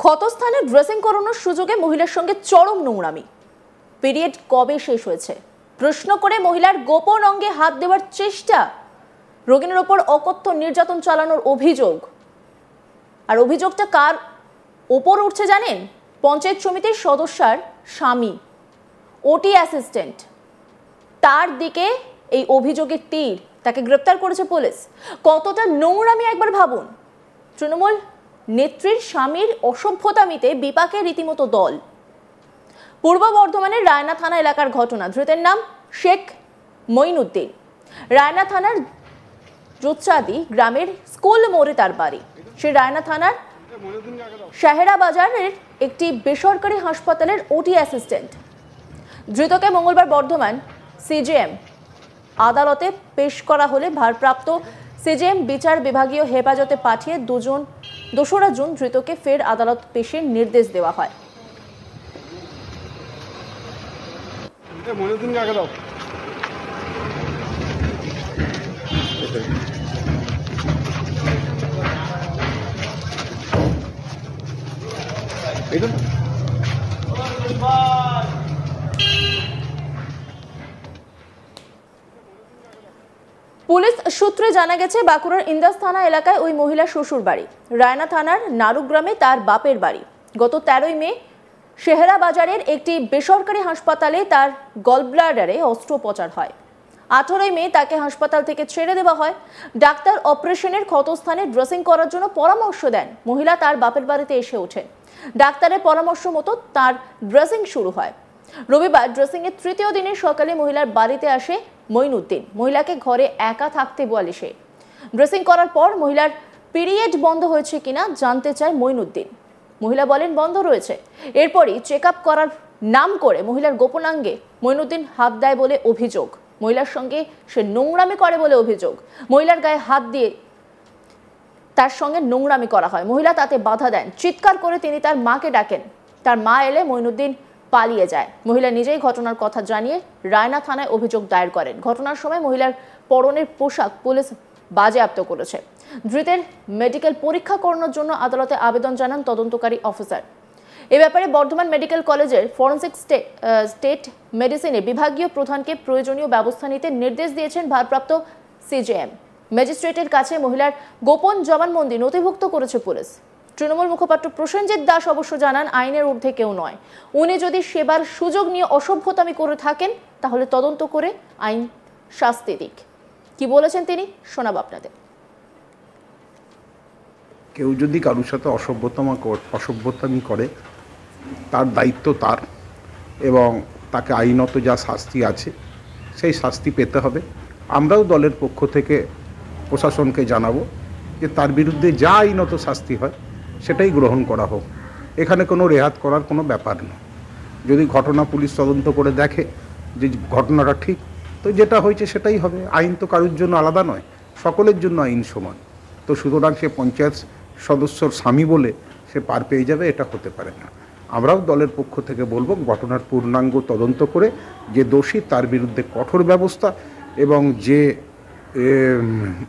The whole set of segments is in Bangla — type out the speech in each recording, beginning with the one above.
ক্ষতস্থানে ড্রেসিং করানোর সুযোগে মহিলার সঙ্গে চরম নোংরামি। পিরিয়ড কবে শেষ হয়েছে প্রশ্ন করে মহিলার গোপন অঙ্গে হাত দেওয়ার চেষ্টা, রোগীর ওপর অকথ্য নির্যাতন চালানোর অভিযোগ। আর অভিযোগটা কার ওপর উঠছে জানেন? পঞ্চায়েত সমিতির সদস্যার স্বামী, ওটি অ্যাসিস্ট্যান্ট। তার দিকে এই অভিযোগের তীর, তাকে গ্রেপ্তার করেছে পুলিশ। কতটা নোংরামি একবার ভাবুন। তৃণমূল নেত্রীর স্বামীর অসভ্যতামিতে বিপাকে রীতিমতো দল। পূর্ব বর্ধমানের রায়না থানা এলাকার ঘটনা। ধৃতের নাম শেখ মঈনুদ্দিন। রায়না থানার জোচ্চাদি গ্রামের স্কুল মোড়ে তার বাড়ি। সে রায়না থানার শাহেরা বাজারের একটি বেসরকারি হাসপাতালের ওটি অ্যাসিস্ট্যান্ট। ধৃতকে মঙ্গলবার বর্ধমান সিজিএম আদালতে পেশ করা হলে ভারপ্রাপ্ত সিজিএম বিচার বিভাগীয় হেফাজতে পাঠিয়ে দোসরা জুন ধৃতকে ফের আদালত পেশের নির্দেশ দেওয়া হয়। পুলিশ সূত্রে জানা গেছে, বাঁকুড়ার ইন্দাস থানা এলাকায় ওই মহিলার শ্বশুর বাড়ি। রায়না থানার নারুগ্রামে তার বাপের বাড়ি। গত 13ই মে শেহেরা বাজারের একটি বেসরকারি হাসপাতালে তার গলব্লাডারে অস্ত্রোপচার হয়। 18ই মে তাকে হাসপাতাল থেকে ছেড়ে দেওয়া হয়। ডাক্তার অপারেশনের ক্ষতস্থানে ড্রেসিং করার জন্য পরামর্শ দেন। মহিলা তার বাপের বাড়িতে এসে ওঠেন। ডাক্তারের পরামর্শ মতো তার ড্রেসিং শুরু হয়। রবিবার ড্রেসিং এর তৃতীয় দিনে সকালে মহিলার বাড়িতে আসে মঈনুদ্দিন। মহিলাকে ঘরে একা থাকতে বলে সে। ড্রেসিং করার পর মহিলার পিরিয়ড বন্ধ হয়েছে কিনা জানতে চায় মঈনুদ্দিন। মহিলা বলেন বন্ধ রয়েছে। এরপরই চেক আপ করার নাম করে মহিলার গোপনাঙ্গে মঈনুদ্দিন হাত দেয় বলে অভিযোগ। মহিলার সঙ্গে সে নোংরামি করে বলে অভিযোগ। মহিলার গায়ে হাত দিয়ে তার সঙ্গে নোংরামি করা হয়। মহিলা তাতে বাধা দেন। চিৎকার করে তিনি তার মাকে ডাকেন। তার মা এলে মঈনুদ্দিন পালিয়ে যায়। মহিলা নিজেই ঘটনার কথা জানিয়ে রায়না থানায় অভিযোগ দায়ের করেন। ঘটনার সময় মহিলার পরনের পোশাক পুলিশ বাজেয়াপ্ত করেছে। ধৃতের মেডিকেল পরীক্ষা করানোর জন্য আদালতে আবেদন জানান তদন্তকারী অফিসার। এ ব্যাপারে বর্ধমান মেডিকেল কলেজের ফরেনসিক স্টেট মেডিসিনে বিভাগীয় প্রধানকে প্রয়োজনীয় ব্যবস্থা নিতে নির্দেশ দিয়েছেন ভারপ্রাপ্ত সিজিএম। ম্যাজিস্ট্রেটের কাছে মহিলার গোপন জবানবন্দি নথিভুক্ত করেছে পুলিশ। তৃণমূল মুখপাত্র প্রসেনজিৎ দাস অবশ্য জানান, আইনের ঊর্ধ্বে কেউ নয়। উনি যদি সেবার সুযোগ নিয়ে অসভ্যতামি করে থাকেন তাহলে তদন্ত করে আইন শাস্তি দিক। কি বলেছেন তিনি শোনাব আপনাদের। কেউ যদি কারোর সাথে অসভ্যতামি করে তার দায়িত্ব তার, এবং তাকে আইনত যা শাস্তি আছে সেই শাস্তি পেতে হবে। আমরাও দলের পক্ষ থেকে প্রশাসনকে জানাবো যে তার বিরুদ্ধে যা আইনত শাস্তি হয় সেটাই গ্রহণ করা হোক। এখানে কোনো রেহাত করার কোনো ব্যাপার নয়। যদি ঘটনা পুলিশ তদন্ত করে দেখে যে ঘটনাটা ঠিক, তো যেটা হয়েছে সেটাই হবে। আইন তো কারোর জন্য আলাদা নয়, সকলের জন্য আইন সমান। তো সুতরাং সে পঞ্চায়েত সদস্যর স্বামী বলে সে পার পেয়ে যাবে, এটা হতে পারে না। আমরাও দলের পক্ষ থেকে বলবো ঘটনার পূর্ণাঙ্গ তদন্ত করে যে দোষী তার বিরুদ্ধে কঠোর ব্যবস্থা, এবং যে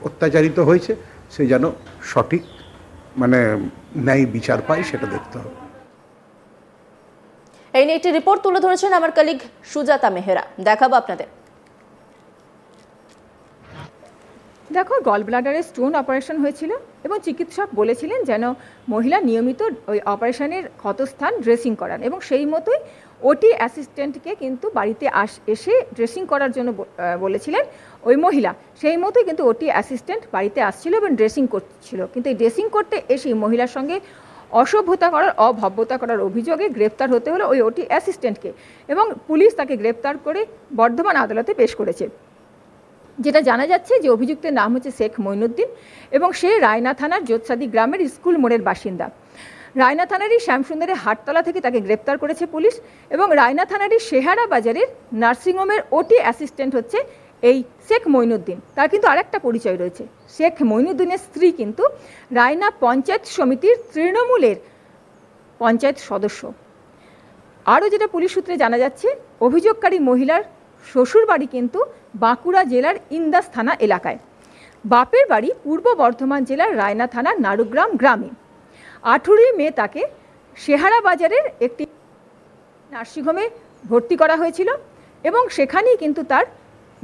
অত্যাচারিত হয়েছে সে যেন সঠিক ন্যায় বিচার পায়, সেটা দেখতে হবে। এই নিয়ে একটি রিপোর্ট তুলে ধরেছেন আমার কলিগ সুজাতা মেহরা। দেখাবো আপনাদের। দেখো, গল ব্লাডারে স্টোন অপারেশন হয়েছিল এবং চিকিৎসক বলেছিলেন যেন মহিলা নিয়মিত ওই অপারেশনের ক্ষতস্থান ড্রেসিং করান, এবং সেই মতোই ওটি অ্যাসিস্ট্যান্টকে কিন্তু বাড়িতে এসে ড্রেসিং করার জন্য বলেছিলেন ওই মহিলা। সেই মতোই কিন্তু ওটি অ্যাসিস্ট্যান্ট বাড়িতে আসছিল এবং ড্রেসিং করছিল। কিন্তু এই ড্রেসিং করতে এসেই মহিলার সঙ্গে অভব্যতা করার অভিযোগে গ্রেপ্তার হতে হলো ওই ওটি অ্যাসিস্ট্যান্টকে, এবং পুলিশ তাকে গ্রেপ্তার করে বর্ধমান আদালতে পেশ করেছে। যেটা জানা যাচ্ছে যে অভিযুক্তের নাম হচ্ছে শেখ মঈনুদ্দিন, এবং সে রায়না থানার জোচ্চাদি গ্রামের স্কুল মোড়ের বাসিন্দা। রায়না থানারই শ্যামসুন্দরের হাটতলা থেকে তাকে গ্রেপ্তার করেছে পুলিশ, এবং রায়না থানারই শেহারা বাজারের নার্সিংহোমের ওটি অ্যাসিস্ট্যান্ট হচ্ছে এই শেখ মঈনুদ্দিন। তার কিন্তু আরেকটা পরিচয় রয়েছে। শেখ মঈনুদ্দিনের স্ত্রী কিন্তু রায়না পঞ্চায়েত সমিতির তৃণমূলের পঞ্চায়েত সদস্য। আরও যেটা পুলিশ সূত্রে জানা যাচ্ছে, অভিযোগকারী মহিলার শ্বশুর বাড়ি কিন্তু বাঁকুড়া জেলার ইন্দাস থানা এলাকায়। বাপের বাড়ি পূর্ব বর্ধমান জেলার রায়না থানার নারুগ্রাম গ্রামে। 18ই মে তাকে শেহারা বাজারের একটি নার্সিংহোমে ভর্তি করা হয়েছিল এবং সেখানেই কিন্তু তার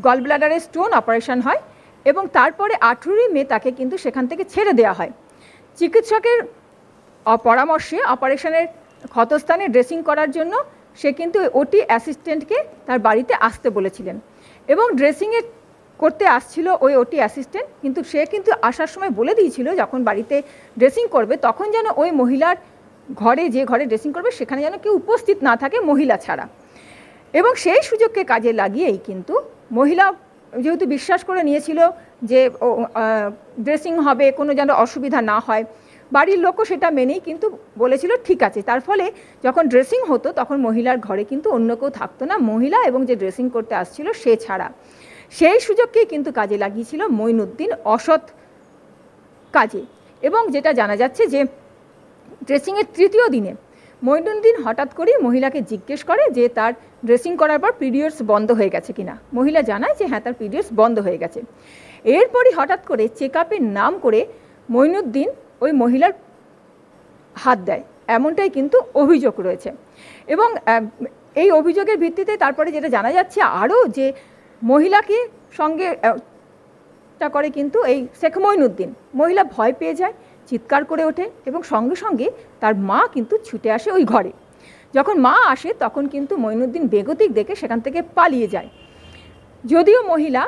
গল ব্লাডারের স্টোন অপারেশন হয় এবং তারপরে 18 মে তাকে কিন্তু সেখান থেকে ছেড়ে দেওয়া হয়। চিকিৎসকের পরামর্শে অপারেশনের ক্ষতস্থানে ড্রেসিং করার জন্য সে কিন্তু ওটি অ্যাসিস্ট্যান্টকে তার বাড়িতে আসতে বলেছিলেন এবং ড্রেসিংয়ে করতে আসছিল ওই ওটি অ্যাসিস্ট্যান্ট, কিন্তু সে কিন্তু আসার সময় বলে দিয়েছিল যখন বাড়িতে ড্রেসিং করবে তখন যেন ওই মহিলার ঘরে, যে ঘরে ড্রেসিং করবে সেখানে যেন কেউ উপস্থিত না থাকে মহিলা ছাড়া। এবং সেই সুযোগকে কাজে লাগিয়েই কিন্তু মহিলা যেহেতু বিশ্বাস করে নিয়েছিল যে ড্রেসিং হবে, কোনো যেন অসুবিধা না হয়, বাড়ির লোকও সেটা মেনেই কিন্তু বলেছিল ঠিক আছে। তার ফলে যখন ড্রেসিং হতো তখন মহিলার ঘরে কিন্তু অন্য কেউ থাকতো না, মহিলা এবং যে ড্রেসিং করতে আসছিল সে ছাড়া। সেই সুযোগকেই কিন্তু কাজে লাগিয়েছিল মঈনুদ্দিন অসৎ কাজে। এবং যেটা জানা যাচ্ছে যে ড্রেসিংয়ের 3য় দিনে মঈনুদ্দিন হঠাৎ করেই মহিলাকে জিজ্ঞেস করে যে তার ড্রেসিং করার পর পিরিয়ডস বন্ধ হয়ে গেছে কিনা। মহিলা জানায় যে হ্যাঁ, তার পিরিয়ডস বন্ধ হয়ে গেছে। এরপরই হঠাৎ করে চেক আপের নাম করে মঈনুদ্দিন ওই মহিলার হাত দেয়, এমনটাই কিন্তু অভিযোগ রয়েছে। এবং এই অভিযোগের ভিত্তিতে তারপরে যেটা জানা যাচ্ছে আরও যে মহিলাকে সঙ্গে করে কিন্তু এই শেখ মঈনুদ্দিন, মহিলা ভয় পেয়ে যায়, চিৎকার করে ওঠে এবং সঙ্গে সঙ্গে তার মা কিন্তু ছুটে আসে ওই ঘরে। যখন মা আসে তখন কিন্তু মঈনুদ্দিন বেগতিক দেখে সেখান থেকে পালিয়ে যায়। যদিও মহিলা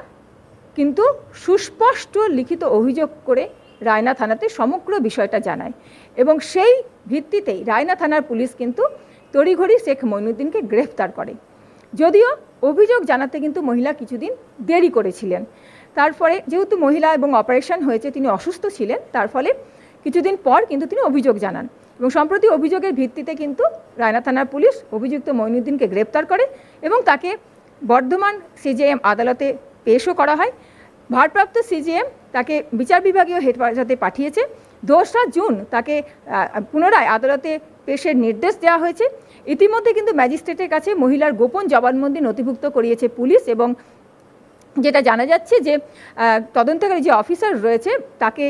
কিন্তু সুস্পষ্ট লিখিত অভিযোগ করে রায়না থানাতে সমগ্র বিষয়টা জানায় এবং সেই ভিত্তিতেই রায়না থানার পুলিশ কিন্তু তড়িঘড়ি শেখ মঈনুদ্দিনকে গ্রেফতার করে। যদিও অভিযোগ জানাতে কিন্তু মহিলা কিছুদিন দেরি করেছিলেন, তারপরে যেহেতু মহিলা এবং অপারেশন হয়েছে তিনি অসুস্থ ছিলেন, তার ফলে কিছুদিন পর কিন্তু তিনি অভিযোগ জানান এবং সম্প্রতি অভিযোগের ভিত্তিতে কিন্তু রায়না থানার পুলিশ অভিযুক্ত মঈনুদ্দিনকে গ্রেপ্তার করে এবং তাকে বর্ধমান সিজেএম আদালতে পেশও করা হয়। ভারপ্রাপ্ত সিজেএম তাকে বিচার বিভাগীয় হেডকোয়ার্টারে পাঠিয়েছে। 2রা জুন তাকে পুনরায় আদালতে পেশের নির্দেশ দেওয়া হয়েছে। ইতিমধ্যে কিন্তু ম্যাজিস্ট্রেটের কাছে মহিলার গোপন জবানবন্দি নথিভুক্ত করিয়েছে পুলিশ এবং যেটা জানা যাচ্ছে যে তদন্তকারী যে অফিসার রয়েছে তাকে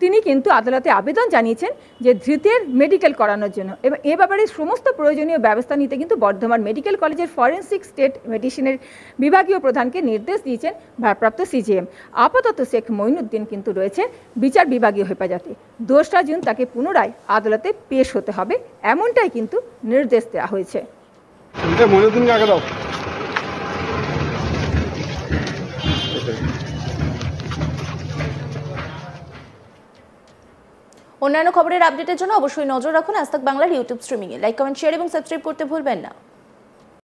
তিনি কিন্তু আদালতে আবেদন জানিয়েছেন যে ধৃতের মেডিকেল করানোর জন্য এবং এ ব্যাপারে সমস্ত প্রয়োজনীয় ব্যবস্থা নিতে কিন্তু বর্ধমান মেডিকেল কলেজের ফরেন্সিক স্টেট মেডিসিনের বিভাগীয় প্রধানকে নির্দেশ দিয়েছেন ভারপ্রাপ্ত সিজিএম। আপাতত শেখ মঈনুদ্দিন কিন্তু রয়েছে বিচার বিভাগীয় হেফাজতে। 2রা জুন তাকে পুনরায় আদালতে পেশ হতে হবে, এমনটাই কিন্তু নির্দেশ দেওয়া হয়েছে। অন্যান্য খবরের আপডেটের জন্য অবশ্যই নজর রাখুন আজ তাক বাংলার ইউটিউব স্ট্রিমিংয়ে। লাইক, কমেন্ট, শেয়ার এবং সাবস্ক্রাইব করতে ভুলবেন না।